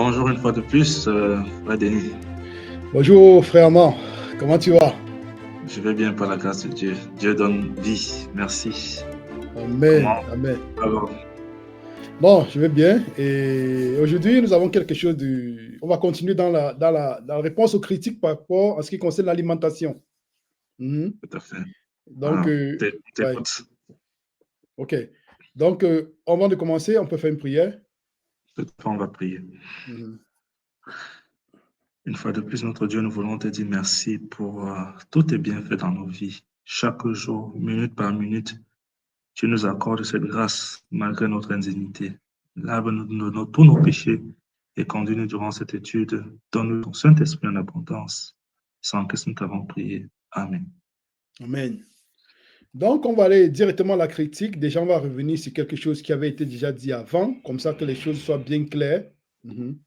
Bonjour une fois de plus, frère Denis. Bonjour frère Armand, comment tu vas? Je vais bien par la grâce de Dieu. Dieu donne vie. Merci. Amen, Comment amen. alors? Bon, je vais bien et aujourd'hui nous avons quelque chose de... On va continuer dans la réponse aux critiques par rapport à ce qui concerne l'alimentation. Mhm. Tout à fait. Donc, ouais, T'écoute. ok. Donc, avant de commencer, on peut faire une prière. On va prier. Mhm. Une fois de plus, notre Dieu, nous voulons te dire merci pour tous tes bienfaits dans nos vies. Chaque jour, minute par minute, tu nous accordes cette grâce malgré notre indignité. Lave-nous tous nos péchés et conduis-nous durant cette étude. Donne-nous ton Saint-Esprit en abondance. Sans que nous t'avons prié. Amen. Amen. Donc, on va aller directement à la critique. Déjà, on va revenir sur quelque chose qui avait été déjà dit avant, comme ça que les choses soient bien claires. Mhm.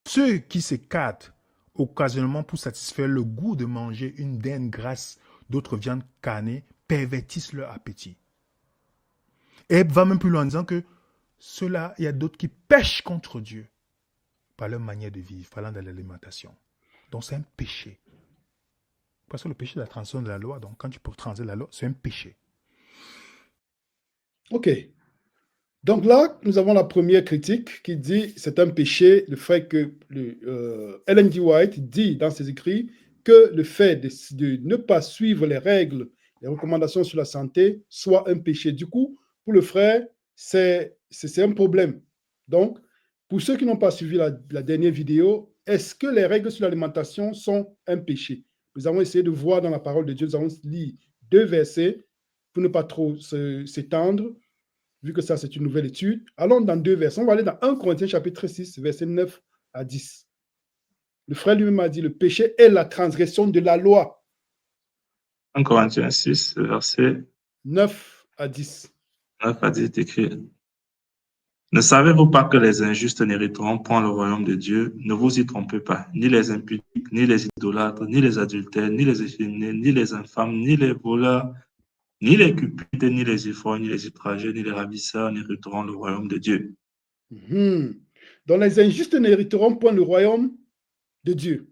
Ceux qui s'écartent occasionnellement pour satisfaire le goût de manger une dinde grasse d'autres viandes carnées pervertissent leur appétit. Et elle va même plus loin en disant que ceux-là, il y a d'autres qui pêchent contre Dieu par leur manière de vivre, parlant de l'alimentation. Donc c'est un péché. Parce que le péché de la transgression de la loi, donc quand tu peux transgresser la loi, c'est un péché. Ok. Donc là, nous avons la première critique qui dit c'est un péché, le fait que Ellen G. White dit dans ses écrits que le fait de ne pas suivre les règles, les recommandations sur la santé soit un péché. Du coup, pour le frère, c'est un problème. Donc, pour ceux qui n'ont pas suivi la dernière vidéo, est-ce que les règles sur l'alimentation sont un péché? Nous avons essayé de voir dans la parole de Dieu, nous avons lu 2 versets pour ne pas trop s'étendre. Vu que ça, c'est une nouvelle étude, allons dans 2 versets. On va aller dans 1 Corinthiens chapitre 6, versets 9 à 10. Le frère lui-même a dit, le péché est la transgression de la loi. 1 Corinthiens 6, verset 9 à 10. 9 à 10 écrit. Ne savez-vous pas que les injustes n'hériteront point le royaume de Dieu? Ne vous y trompez pas. Ni les impudiques, ni les idolâtres, ni les adultères, ni les efféminés, ni les infâmes, ni les voleurs, ni les cupides, ni les ivrognes, ni les outrageux, ni les ravisseurs n'hériteront le royaume de Dieu. Donc les injustes n'hériteront point le royaume de Dieu.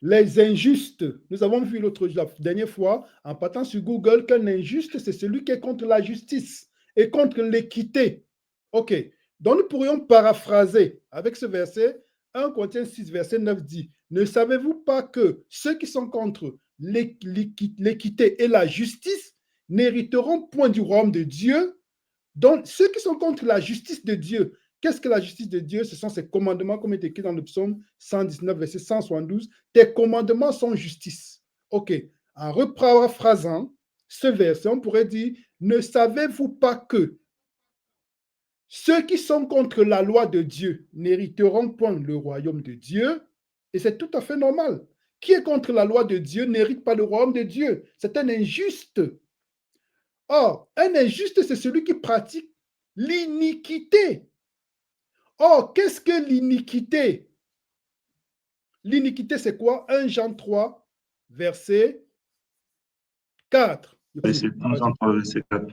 Les injustes, nous avons vu la dernière fois, en partant sur Google, qu'un injuste, c'est celui qui est contre la justice et contre l'équité. Ok, donc nous pourrions paraphraser avec ce verset, 1 Corinthiens 6, verset 9 dit, ne savez-vous pas que ceux qui sont contre l'équité et la justice n'hériteront point du royaume de Dieu? Donc, ceux qui sont contre la justice de Dieu, qu'est-ce que la justice de Dieu? Ce sont ses commandements, comme est écrit dans le psaume 119, verset 172. Tes commandements sont justice. Ok. En reparaphrasant ce verset, on pourrait dire, ne savez-vous pas que ceux qui sont contre la loi de Dieu n'hériteront point le royaume de Dieu? Et c'est tout à fait normal. Qui est contre la loi de Dieu n'hérite pas le royaume de Dieu. C'est un injuste. Or, un injuste, c'est celui qui pratique l'iniquité. Or, qu'est-ce que l'iniquité? L'iniquité, c'est quoi? 1 Jean 3, verset 4. 1 Jean 3, verset 4.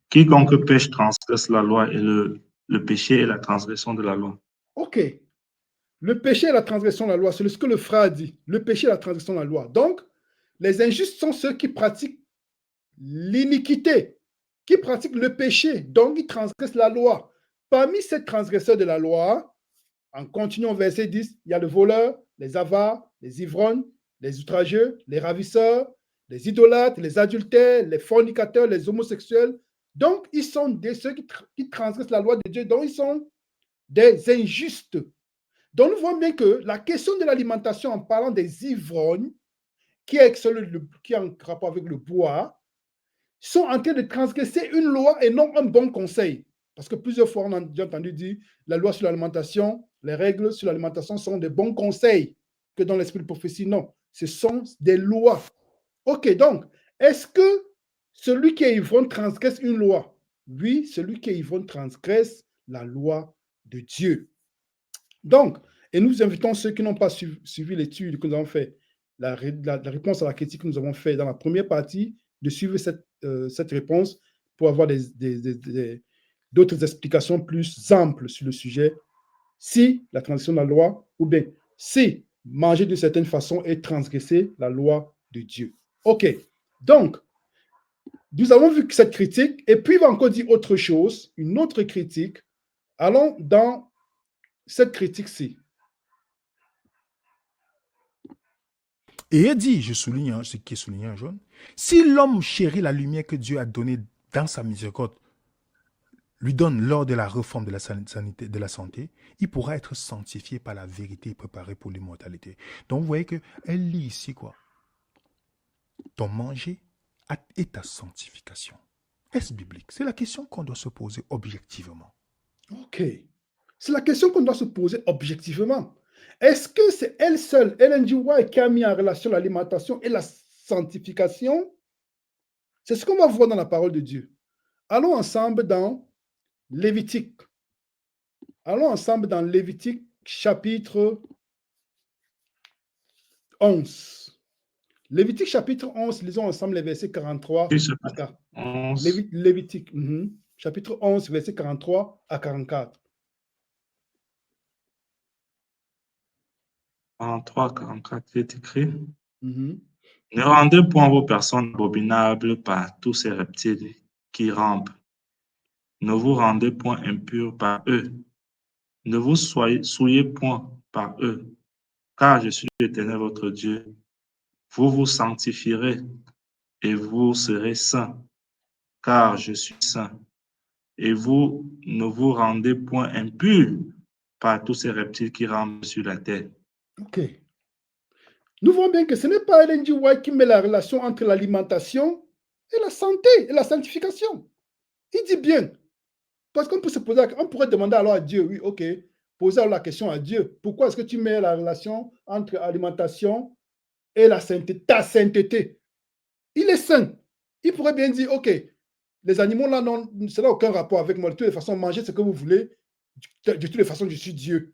Quiconque pêche transgresse la loi et le péché est la transgression de la loi. Ok. Le péché est la transgression de la loi. C'est ce que le frère a dit. Le péché est la transgression de la loi. Donc, les injustes sont ceux qui pratiquent l'iniquité, qui pratiquent le péché, donc ils transgressent la loi. Parmi ces transgresseurs de la loi, en continuant au verset 10, il y a le voleur, les avares, les ivrognes, les outrageux, les ravisseurs, les idolâtres, les adultères, les fornicateurs, les homosexuels. Donc, ils sont ceux qui transgressent la loi de Dieu, donc ils sont des injustes. Donc, nous voyons bien que la question de l'alimentation, en parlant des ivrognes, qui est en rapport avec le bois, sont en train de transgresser une loi et non un bon conseil. Parce que plusieurs fois, on a déjà entendu dire la loi sur l'alimentation, les règles sur l'alimentation sont des bons conseils que dans l'esprit de prophétie. Non, ce sont des lois. Ok, donc, est-ce que celui qui est ivrogne transgresse une loi? Oui, celui qui est ivrogne transgresse la loi de Dieu. Donc, et nous invitons ceux qui n'ont pas suivi l'étude que nous avons fait, la réponse à la critique que nous avons fait dans la première partie, de suivre cette réponse pour avoir d'autres explications plus amples sur le sujet si la transgression de la loi, ou bien si manger d'une certaine façon est transgresser la loi de Dieu. OK. Donc, nous avons vu cette critique, et puis il va encore dire autre chose, une autre critique. Allons dans cette critique-ci. Et il dit, je souligne ce qui est souligné en jaune, si l'homme chérit la lumière que Dieu a donnée dans sa miséricorde, lui donne lors de la réforme de la santé, il pourra être sanctifié par la vérité et préparé pour l'immortalité. Donc vous voyez qu'elle lit ici quoi? Ton manger est ta sanctification. Est-ce biblique? C'est la question qu'on doit se poser objectivement. OK. C'est la question qu'on doit se poser objectivement. Est-ce que c'est elle seule, Ellen G. White, qui a mis en relation l'alimentation et la sanctification? C'est ce qu'on va voir dans la parole de Dieu. Allons ensemble dans Lévitique. Allons ensemble dans Lévitique chapitre 11. Lévitique chapitre 11, lisons ensemble les versets 43 à 44. Lévitique, chapitre 11, versets 43 à 44. 43, 44, il est écrit. Ne rendez point vos personnes abominables par tous ces reptiles qui rampent. Ne vous rendez point impurs par eux. Ne vous souillez point par eux, car je suis l'Éternel votre Dieu. Vous vous sanctifierez et vous serez saints, car je suis saint. Et vous ne vous rendez point impurs par tous ces reptiles qui rampent sur la terre. OK. Nous voyons bien que ce n'est pas Ellen G. White qui met la relation entre l'alimentation et la santé et la sanctification. Il dit bien. Parce qu'on peut se poser, on pourrait demander alors à Dieu, oui, OK, poser alors la question à Dieu. Pourquoi est-ce que tu mets la relation entre alimentation et la sainteté, ta sainteté? Il est saint. Il pourrait bien dire, OK, les animaux là, non, ça n'a aucun rapport avec moi. De toutes les façons, mangez ce que vous voulez. De toutes les façons, je suis Dieu.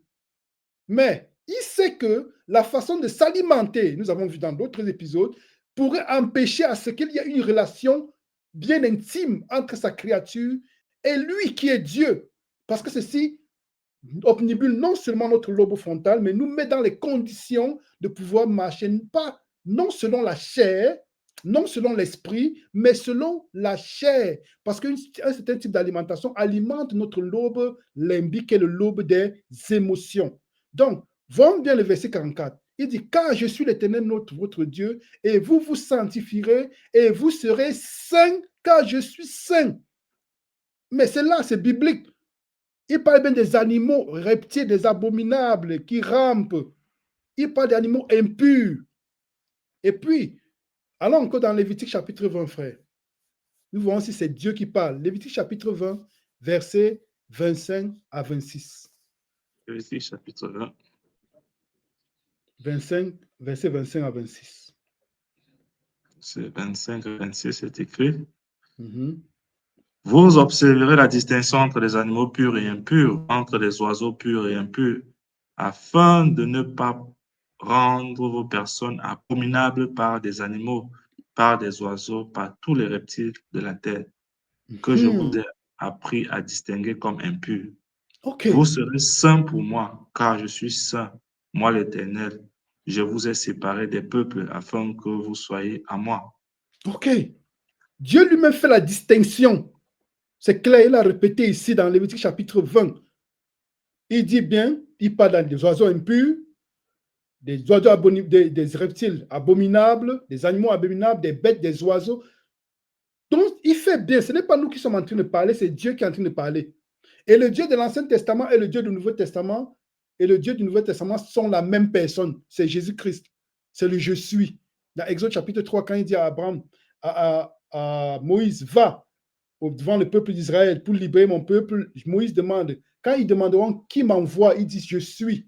Mais il sait que la façon de s'alimenter, nous avons vu dans d'autres épisodes, pourrait empêcher à ce qu'il y ait une relation bien intime entre sa créature et lui qui est Dieu. Parce que ceci obnubule non seulement notre lobe frontal, mais nous met dans les conditions de pouvoir marcher, pas non selon la chair, non selon l'esprit, mais selon la chair. Parce qu'un certain type d'alimentation alimente notre lobe limbique, qui est le lobe des émotions. Donc, voyons bien le verset 44. Il dit, car je suis l'Éternel, votre Dieu, et vous vous sanctifierez, et vous serez saints, car je suis saint. Mais c'est là, c'est biblique. Il parle bien des animaux reptiles, des abominables qui rampent. Il parle des animaux impurs. Et puis, allons encore dans Lévitique chapitre 20, frère. Nous voyons si c'est Dieu qui parle. Lévitique chapitre 20, versets 25 à 26. Lévitique chapitre 20. 25, versets 25 à 26. C'est 25 à 26, c'est écrit. Vous observerez la distinction entre les animaux purs et impurs, entre les oiseaux purs et impurs, afin de ne pas rendre vos personnes abominables par des animaux, par des oiseaux, par tous les reptiles de la terre, que je vous ai appris à distinguer comme impurs. Okay. Vous serez saints pour moi, car je suis saint, moi l'Éternel. Je vous ai séparés des peuples afin que vous soyez à moi. Ok. Dieu lui-même fait la distinction. C'est clair, il a répété ici dans Lévitique chapitre 20. Il dit bien, il parle des oiseaux impurs, des oiseaux des reptiles abominables, des animaux abominables, des bêtes, des oiseaux. Donc, il fait bien. Ce n'est pas nous qui sommes en train de parler, c'est Dieu qui est en train de parler. Et le Dieu de l'Ancien Testament et le Dieu du Nouveau Testament et le Dieu du Nouveau Testament sont la même personne. C'est Jésus-Christ. C'est le je suis. Dans Exode chapitre 3, quand il dit à Abraham, à Moïse, va devant le peuple d'Israël pour libérer mon peuple, Moïse demande, quand ils demanderont qui m'envoie, il dit je suis.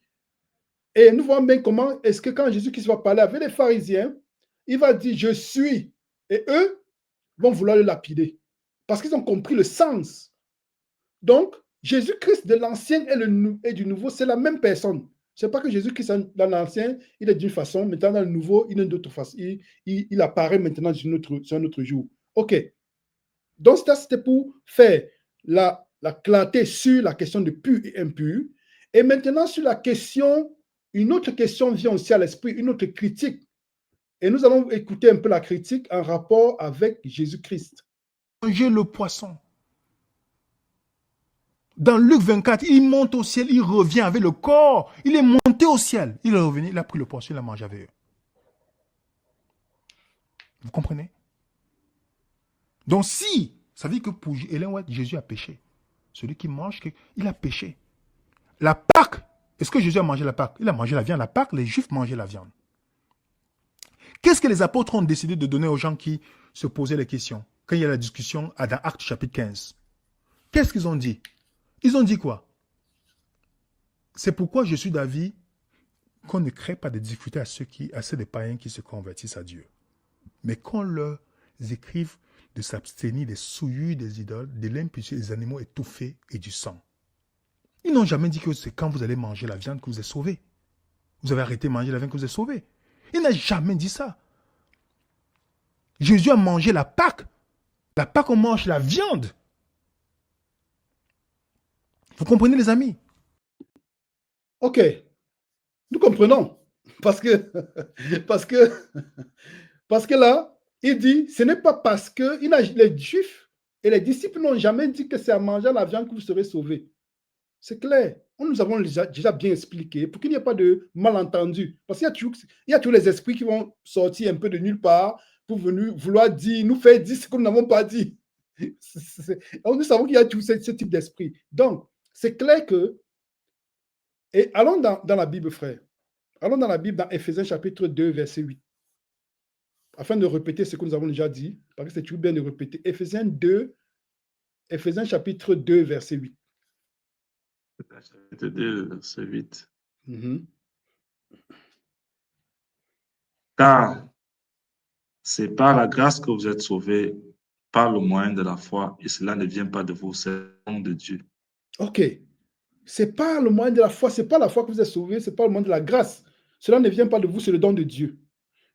Et nous voyons bien comment est-ce que quand Jésus-Christ va parler avec les pharisiens, il va dire je suis. Et eux vont vouloir le lapider parce qu'ils ont compris le sens. Donc, Jésus-Christ de l'Ancien et du Nouveau, c'est la même personne. Ce n'est pas que Jésus-Christ dans l'Ancien, il est d'une façon, maintenant dans le Nouveau, il est d'une autre façon. Il apparaît maintenant sur un autre jour. OK. Donc, c'était pour faire la clarté sur la question de pur et impur. Et maintenant, sur la question, une autre question vient aussi à l'esprit, une autre critique. Et nous allons écouter un peu la critique en rapport avec Jésus-Christ. Manger le poisson. Dans Luc 24, il monte au ciel, il revient avec le corps. Il est monté au ciel. Il est revenu, il a pris le poisson, il a mangé avec eux. Vous comprenez? Donc si, ça veut dire que pour Ellen White, Jésus a péché. Celui qui mange, il a péché. La Pâque, est-ce que Jésus a mangé la Pâque? Il a mangé la viande. La Pâque, les Juifs mangeaient la viande. Qu'est-ce que les apôtres ont décidé de donner aux gens qui se posaient les questions quand il y a la discussion dans Actes chapitre 15? Qu'est-ce qu'ils ont dit? Ils ont dit quoi? C'est pourquoi je suis d'avis qu'on ne crée pas de difficultés à ceux des païens qui se convertissent à Dieu. Mais qu'on leur écrive de s'abstenir des souillures des idoles, de l'impudicité des animaux étouffés et du sang. Ils n'ont jamais dit que c'est quand vous allez manger la viande que vous êtes sauvé. Vous avez arrêté de manger la viande que vous êtes sauvé. Il n'a jamais dit ça. Jésus a mangé la Pâque. La Pâque, on mange la viande. Vous comprenez, les amis? Ok, nous comprenons. Parce que là, il dit, ce n'est pas parce que les Juifs et les disciples n'ont jamais dit que c'est en mangeant la viande que vous serez sauvés. C'est clair. Nous avons déjà bien expliqué pour qu'il n'y ait pas de malentendu. Parce qu'il y a tous les esprits qui vont sortir un peu de nulle part pour vouloir dire, nous faire dire ce que nous n'avons pas dit. Nous savons qu'il y a tout ce type d'esprit. Donc, c'est clair que... Et allons dans la Bible, frère. Allons dans la Bible, dans Éphésiens chapitre 2, verset 8. Afin de répéter ce que nous avons déjà dit, parce que c'est toujours bien de répéter. Éphésiens chapitre 2, verset 8. Chapitre 2, verset 8. Car c'est par la grâce que vous êtes sauvés, par le moyen de la foi, et cela ne vient pas de vous, c'est le don de Dieu. Ok. C'est par le moyen de la foi, c'est pas la foi que vous êtes sauvés, c'est pas le moyen de la grâce. Cela ne vient pas de vous, c'est le don de Dieu.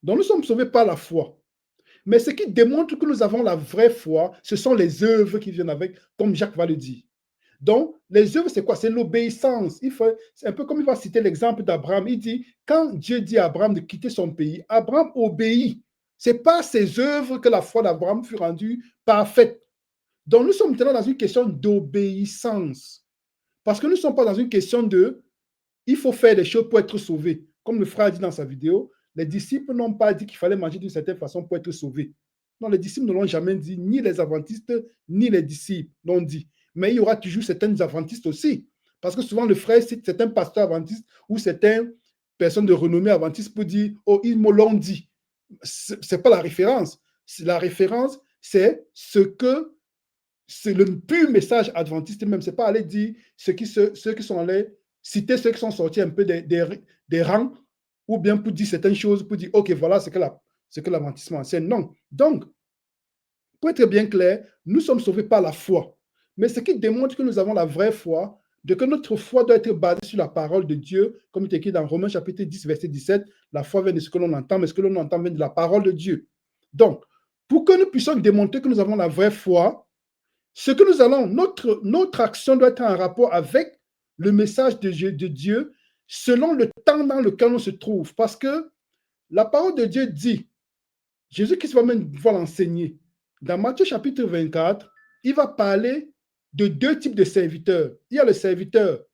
Donc nous sommes sauvés par la foi. Mais ce qui démontre que nous avons la vraie foi, ce sont les œuvres qui viennent avec, comme Jacques va le dire. Donc, les œuvres, c'est quoi? C'est l'obéissance. C'est un peu comme il va citer l'exemple d'Abraham. Il dit, quand Dieu dit à Abraham de quitter son pays, Abraham obéit. Ce n'est pas ses œuvres que la foi d'Abraham fut rendue parfaite. Donc, nous sommes maintenant dans une question d'obéissance. Parce que nous ne sommes pas dans une question de il faut faire des choses pour être sauvé. Comme le frère a dit dans sa vidéo, les disciples n'ont pas dit qu'il fallait manger d'une certaine façon pour être sauvé. Non, les disciples ne l'ont jamais dit, ni les adventistes, ni les disciples l'ont dit. Mais il y aura toujours certains adventistes aussi. Parce que souvent, le frère cite certains pasteurs adventistes ou certaines personnes de renommée adventiste pour dire « Oh, ils me l'ont dit ». Ce n'est pas la référence. La référence, c'est c'est le pur message adventiste même. Ce n'est pas aller dire ceux qui sont allés citer ceux qui sont sortis un peu des rangs ou bien pour dire certaines choses, pour dire « Ok, voilà ce que l'adventisme enseigne ». Non. Donc, pour être bien clair, nous sommes sauvés par la foi. Mais ce qui démontre que nous avons la vraie foi, de que notre foi doit être basée sur la parole de Dieu, comme il est écrit dans Romains chapitre 10, verset 17, la foi vient de ce que l'on entend, mais ce que l'on entend vient de la parole de Dieu. Donc, pour que nous puissions démontrer que nous avons la vraie foi, ce que nous allons, notre action doit être en rapport avec le message de Dieu selon le temps dans lequel on se trouve. Parce que la parole de Dieu dit, Jésus-Christ va même pouvoir l'enseigner. Dans Matthieu chapitre 24, il va parler de deux types de serviteurs. Il y a le serviteur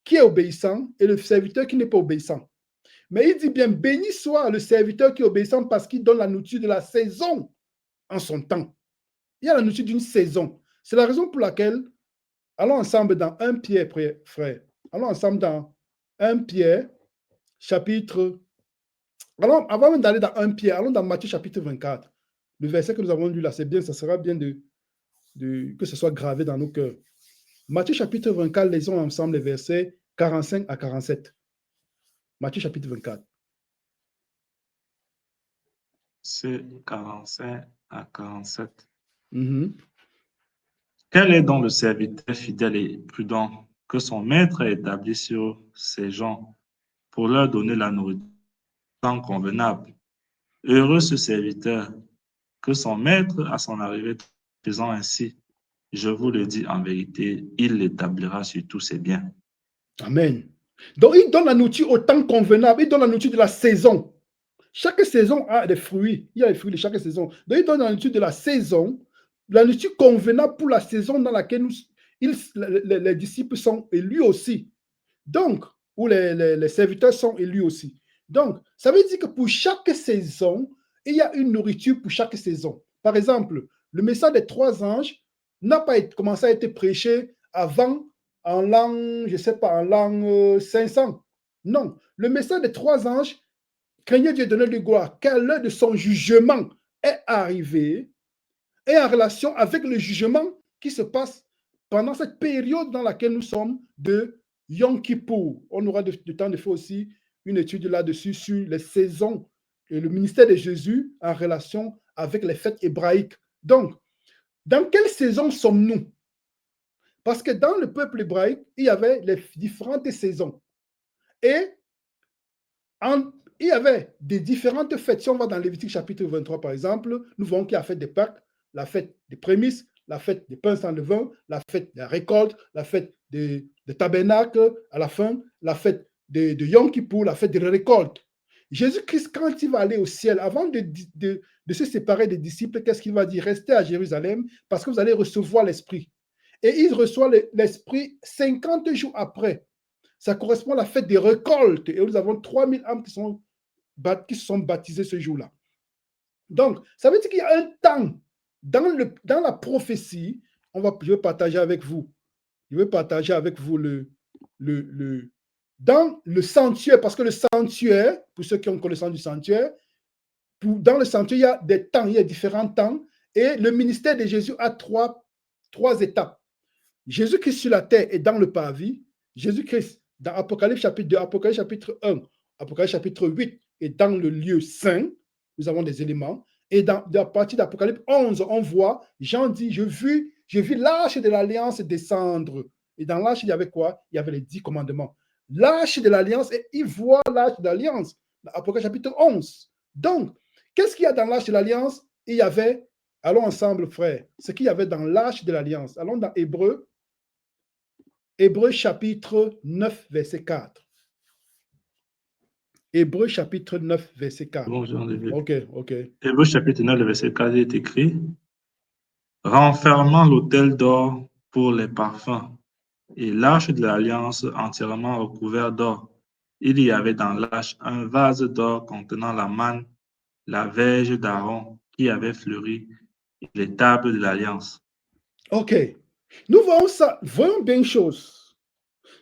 qui est obéissant et le serviteur qui n'est pas obéissant. Mais il dit bien, béni soit le serviteur qui est obéissant parce qu'il donne la nourriture de la saison en son temps. Il y a la nourriture d'une saison. C'est la raison pour laquelle, allons ensemble dans 1 Pierre, frère. Allons ensemble dans 1 Pierre, chapitre... Alors, avant d'aller dans 1 Pierre, allons dans Matthieu chapitre 24. Le verset que nous avons lu là, c'est bien, ça sera bien que ce soit gravé dans nos cœurs. Matthieu chapitre 24, lisons ensemble les versets 45 à 47. Matthieu chapitre 24. C'est 45 à 47. Quel est donc le serviteur fidèle et prudent que son maître a établi sur ses gens pour leur donner la nourriture convenable? Heureux ce serviteur que son maître à son arrivée faisant ainsi, je vous le dis en vérité, il l'établira sur tous ses biens. Amen. Donc, il donne la nourriture au temps convenable. Il donne la nourriture de la saison. Chaque saison a des fruits. Il y a des fruits de chaque saison. Donc, il donne la nourriture de la saison, la nourriture convenable pour la saison dans laquelle les disciples sont élus aussi. Donc, où les serviteurs sont élus aussi. Donc, ça veut dire que pour chaque saison, il y a une nourriture pour chaque saison. Par exemple, le message des 3 anges n'a pas commencé à être prêché avant, en l'an, je ne sais pas, en l'an 500. Non, le message des 3 anges, craignez Dieu, donnez-lui gloire, car l'heure de son jugement est arrivée, et en relation avec le jugement qui se passe pendant cette période dans laquelle nous sommes de Yom Kippour. On aura du temps de faire aussi une étude là-dessus sur les saisons et le ministère de Jésus en relation avec les fêtes hébraïques. Donc, dans quelle saison sommes-nous? Parce que dans le peuple hébraïque, il y avait les différentes saisons. Et il y avait des différentes fêtes. Si on va dans Lévitique chapitre 23, par exemple, nous voyons qu'il y a la fête des Pâques, la fête des prémices, la fête des pains sans levain, la fête de la récolte, la fête des tabernacles à la fin, la fête de Yom Kippour, la fête de la récolte. Jésus-Christ, quand il va aller au ciel, avant de se séparer des disciples, qu'est-ce qu'il va dire? Restez à Jérusalem parce que vous allez recevoir l'Esprit. Et il reçoit l'Esprit 50 jours après. Ça correspond à la fête des récoltes. Et nous avons 3000 âmes qui se sont baptisées ce jour-là. Donc, ça veut dire qu'il y a un temps dans la prophétie. Je vais partager avec vous. Je vais partager avec vous dans le sanctuaire, parce que le sanctuaire, pour ceux qui ont connaissance du sanctuaire, dans le sanctuaire, il y a des temps, il y a différents temps. Et le ministère de Jésus a trois étapes. Jésus-Christ sur la terre est dans le parvis. Jésus-Christ dans Apocalypse chapitre 2, Apocalypse chapitre 1, Apocalypse chapitre 8 est dans le lieu saint. Nous avons des éléments. Et à partir d'Apocalypse 11, on voit, Jean dit, je vis l'arche de l'alliance descendre. Et dans l'arche, il y avait quoi? Il y avait les 10 commandements. L'arche de l'alliance, et il voit l'arche de l'alliance. Apocalypse chapitre 11. Donc, qu'est-ce qu'il y a dans l'arche de l'alliance? Il y avait, allons ensemble, frères, ce qu'il y avait dans l'arche de l'alliance. Allons dans Hébreux chapitre 9, verset 4. Hébreux chapitre 9, verset 4. Bon, j'en ai vu. Ok. Hébreux chapitre 9, verset 4 est écrit: renfermant l'autel d'or pour les parfums et l'arche de l'alliance entièrement recouverte d'or. Il y avait dans l'arche un vase d'or contenant la manne, la verge d'Aaron qui avait fleuri et les tables de l'alliance. Ok. Nous voyons ça. Voyons bien une chose.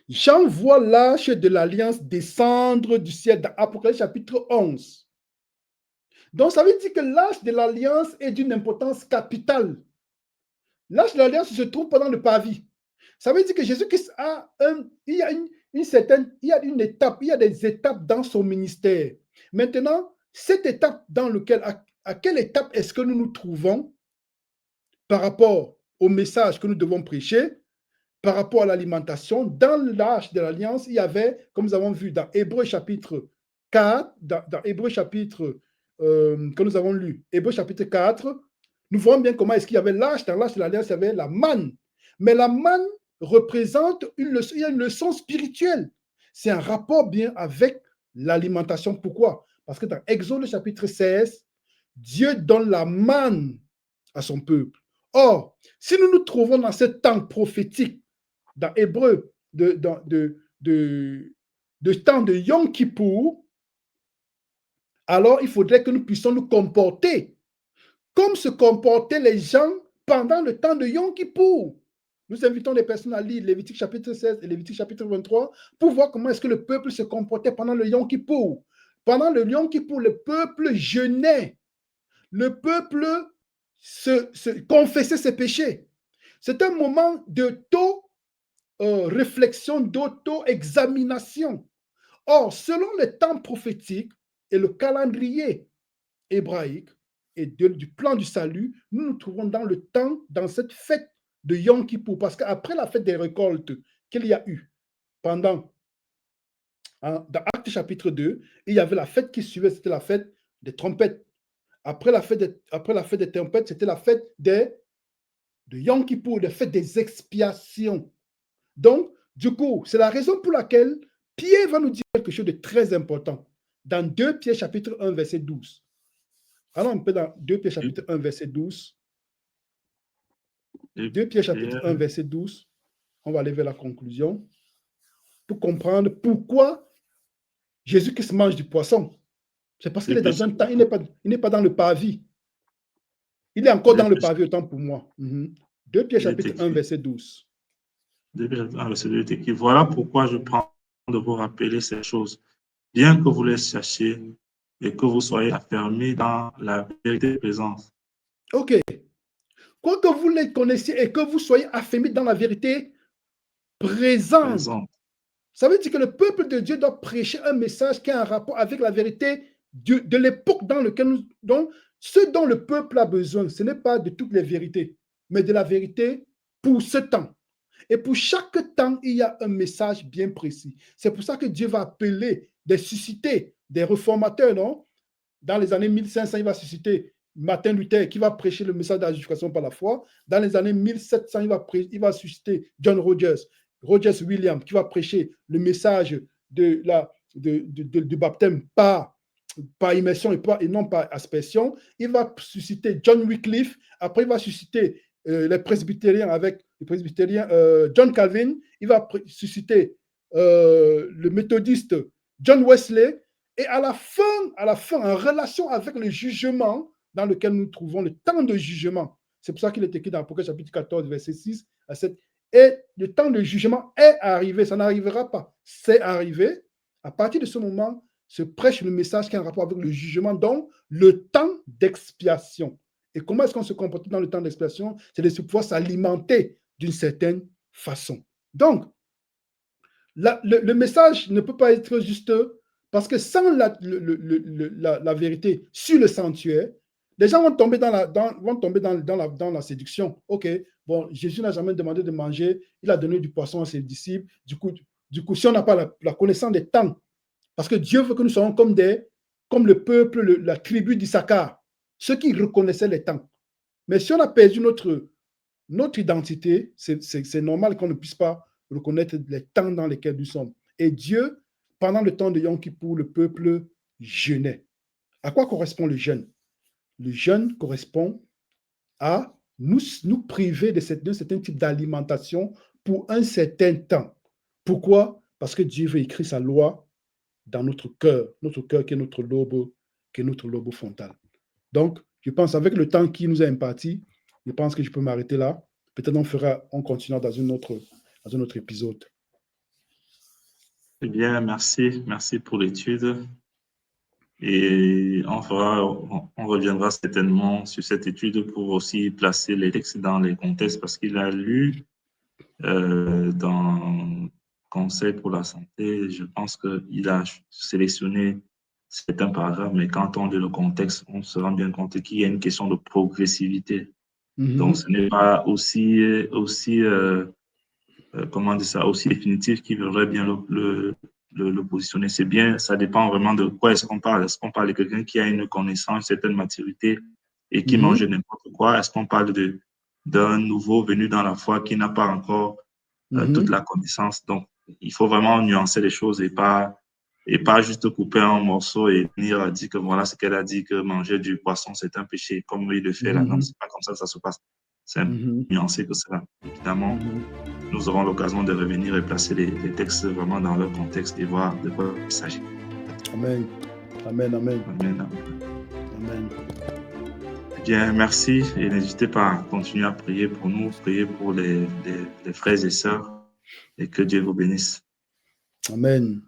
Jean voit l'arche de l'alliance descendre du ciel dans Apocalypse chapitre 11. Donc, ça veut dire que l'arche de l'alliance est d'une importance capitale. L'arche de l'alliance se trouve pendant le parvis. Ça veut dire que Jésus-Christ il y a une étape, il y a des étapes dans son ministère. Maintenant, cette étape dans laquelle, à quelle étape est-ce que nous nous trouvons par rapport au message que nous devons prêcher, par rapport à l'alimentation? Dans l'arche de l'alliance, il y avait, comme nous avons vu dans Hébreux chapitre 4, dans Hébreux chapitre que nous avons lu, Hébreux chapitre 4, nous voyons bien comment est-ce qu'il y avait l'arche. Dans l'arche de l'alliance, il y avait la manne. Mais la manne représente une leçon spirituelle. C'est un rapport bien avec l'alimentation. Pourquoi? Parce que dans Exode chapitre 16, Dieu donne la manne à son peuple. Or, si nous nous trouvons dans ce temps prophétique, dans Hébreu, de temps de Yom Kippour, alors il faudrait que nous puissions nous comporter comme se comportaient les gens pendant le temps de Yom Kippour. Nous invitons les personnes à lire Lévitique chapitre 16 et Lévitique chapitre 23 pour voir comment est-ce que le peuple se comportait pendant le Yom Kippour. Pendant le Yom Kippour, le peuple jeûnait. Le peuple se confessait ses péchés. C'est un moment d'auto-réflexion, d'auto-examination. Or, selon le temps prophétique et le calendrier hébraïque et du plan du salut, nous nous trouvons dans le temps, dans cette fête de Yom Kippour, parce qu'après la fête des récoltes qu'il y a eu dans Actes chapitre 2, il y avait la fête qui suivait, c'était la fête des trompettes. Après la fête des trompettes, c'était la fête de Yom Kippour, la fête des expiations. Donc, Du coup, c'est la raison pour laquelle Pierre va nous dire quelque chose de très important dans 2 Pierre chapitre 1, verset 12. Allons un peu dans 2 Pierre chapitre 1, verset 12. 2 Pierre chapitre 1, verset 12. On va aller vers la conclusion pour comprendre pourquoi Jésus-Christ mange du poisson. C'est parce qu'il est dans un temps, il n'est pas dans le parvis. Il est encore dans le parvis, autant pour moi. 2 Pierre chapitre 1, verset 12. 2 Pierre chapitre 1, verset 12 est écrit. Voilà pourquoi je prends de vous rappeler ces choses, bien que vous les cherchiez et que vous soyez affermis dans la vérité présente. Ok. Quoi que vous les connaissiez et que vous soyez affermis dans la vérité présente. Ça veut dire que le peuple de Dieu doit prêcher un message qui a un rapport avec la vérité de l'époque dans laquelle nous... Donc, ce dont le peuple a besoin, ce n'est pas de toutes les vérités, mais de la vérité pour ce temps. Et pour chaque temps, il y a un message bien précis. C'est pour ça que Dieu va appeler susciter des réformateurs, non? Dans les années 1500, il va susciter Martin Luther qui va prêcher le message de la justification par la foi. Dans les années 1700, il va susciter John Rogers Williams qui va prêcher le message du baptême par immersion et non par aspersion. Il va susciter John Wycliffe. Après, il va susciter les presbytériens avec le presbytérien John Calvin. Il va susciter le méthodiste John Wesley. Et à la fin, en relation avec le jugement dans lequel nous trouvons, le temps de jugement, c'est pour ça qu'il est écrit dans Apocalypse chapitre 14, verset 6 à 7. Et le temps de jugement est arrivé, ça n'arrivera pas, c'est arrivé. À partir de ce moment, se prêche le message qui a un rapport avec le jugement, donc le temps d'expiation. Et comment est-ce qu'on se comporte dans le temps d'expiation? C'est de pouvoir s'alimenter d'une certaine façon. Donc, le message ne peut pas être juste parce que sans la vérité sur le sanctuaire, les gens vont tomber dans la séduction. Ok, bon, Jésus n'a jamais demandé de manger, il a donné du poisson à ses disciples. Du coup, si on n'a pas la connaissance des temps, parce que Dieu veut que nous soyons comme le peuple, la tribu d'Issachar, ceux qui reconnaissaient les temps. Mais si on a perdu notre identité, c'est normal qu'on ne puisse pas reconnaître les temps dans lesquels nous sommes. Et Dieu, pendant le temps de Yom Kippour, le peuple jeûnait. À quoi correspond le jeûne? Le jeûne correspond à nous priver d'un certain type d'alimentation pour un certain temps. Pourquoi? Parce que Dieu veut écrire sa loi dans notre cœur qui est notre lobe frontal. Donc, je pense avec le temps qui nous est imparti, je pense que je peux m'arrêter là. Peut-être on continuera dans un autre épisode. Eh bien, merci pour l'étude. Et on reviendra certainement sur cette étude pour aussi placer les textes dans les contextes parce qu'il a lu dans Conseil pour la santé, je pense qu'il a sélectionné certains paragraphes, mais quand on lit le contexte, on se rend bien compte qu'il y a une question de progressivité. Donc, ce n'est pas aussi comment dire ça, aussi définitif qu'il voudrait bien le positionner. C'est bien, ça dépend vraiment de quoi est-ce qu'on parle. Est-ce qu'on parle de quelqu'un qui a une connaissance, une certaine maturité et qui mange n'importe quoi? Est-ce qu'on parle d'un nouveau venu dans la foi qui n'a pas encore toute la connaissance? Donc, il faut vraiment nuancer les choses et pas juste couper un morceau et venir dire que voilà ce qu'elle a dit, que manger du poisson, c'est un péché, comme il le fait là. Non, c'est pas comme ça que ça se passe. C'est un peu nuancé que cela. Évidemment, nous aurons l'occasion de revenir et placer les textes vraiment dans leur contexte et voir de quoi il s'agit. Amen. Amen, amen. Amen. Amen. Bien, merci et n'hésitez pas à continuer à prier pour nous, prier pour les frères et sœurs et que Dieu vous bénisse. Amen.